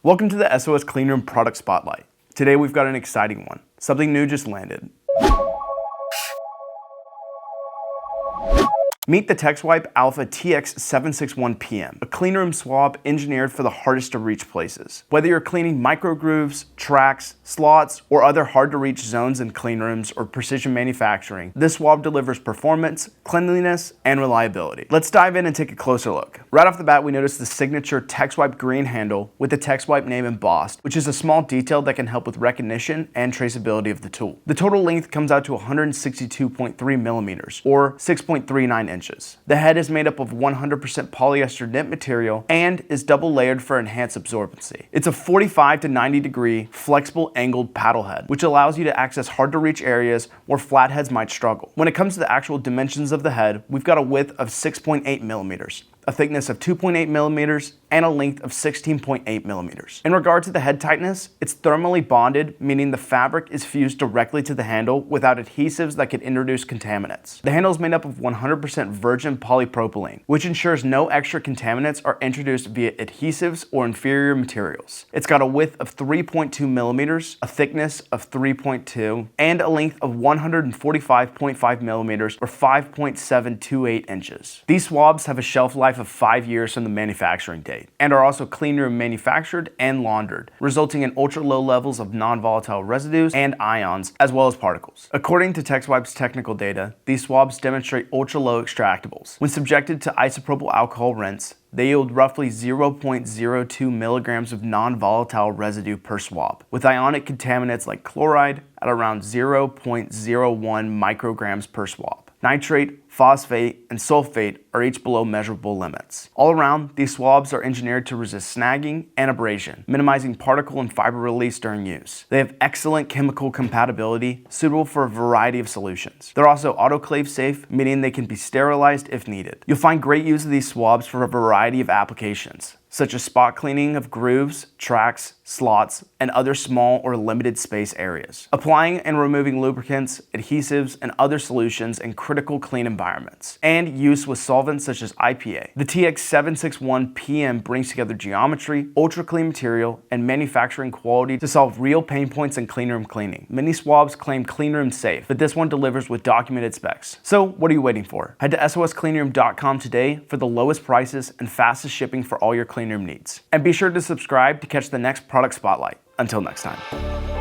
Welcome to the SOS Cleanroom Product Spotlight. Today we've got an exciting one. Something new just landed. Meet the Texwipe Alpha TX761PM, a cleanroom swab engineered for the hardest to reach places. Whether you're cleaning micro grooves, tracks, slots, or other hard to reach zones in cleanrooms or precision manufacturing, this swab delivers performance, cleanliness, and reliability. Let's dive in and take a closer look. Right off the bat, we notice the signature Texwipe green handle with the Texwipe name embossed, which is a small detail that can help with recognition and traceability of the tool. The total length comes out to 162.3 millimeters, or 6.39 inches. The head is made up of 100% polyester knit material and is double layered for enhanced absorbency. It's a 45 to 90 degree flexible angled paddle head, which allows you to access hard to reach areas where flatheads might struggle. When it comes to the actual dimensions of the head, we've got a width of 6.8 millimeters, a thickness of 2.8 millimeters, and a length of 16.8 millimeters. In regard to the head tightness, it's thermally bonded, meaning the fabric is fused directly to the handle without adhesives that could introduce contaminants. The handle is made up of 100% virgin polypropylene, which ensures no extra contaminants are introduced via adhesives or inferior materials. It's got a width of 3.2 millimeters, a thickness of 3.2, and a length of 145.5 millimeters or 5.728 inches. These swabs have a shelf life of 5 years from the manufacturing date and are also cleanroom manufactured and laundered, resulting in ultra-low levels of non-volatile residues and ions, as well as particles. According to Texwipe's technical data, these swabs demonstrate ultra-low extractables. When subjected to isopropyl alcohol rinse, they yield roughly 0.02 milligrams of non-volatile residue per swab, with ionic contaminants like chloride at around 0.01 micrograms per swab. Nitrate, phosphate, and sulfate are each below measurable limits. All around, these swabs are engineered to resist snagging and abrasion, minimizing particle and fiber release during use. They have excellent chemical compatibility, suitable for a variety of solutions. They're also autoclave safe, meaning they can be sterilized if needed. You'll find great use of these swabs for a variety of applications, such as spot cleaning of grooves, tracks, slots, and other small or limited space areas. Applying and removing lubricants, adhesives, and other solutions in critical clean environments, and use with solvents such as IPA. The TX761PM brings together geometry, ultra clean material, and manufacturing quality to solve real pain points in cleanroom cleaning. Many swabs claim cleanroom safe, but this one delivers with documented specs. So what are you waiting for? Head to soscleanroom.com today for the lowest prices and fastest shipping for all your cleanroom needs. And be sure to subscribe to catch the next product spotlight. Until next time.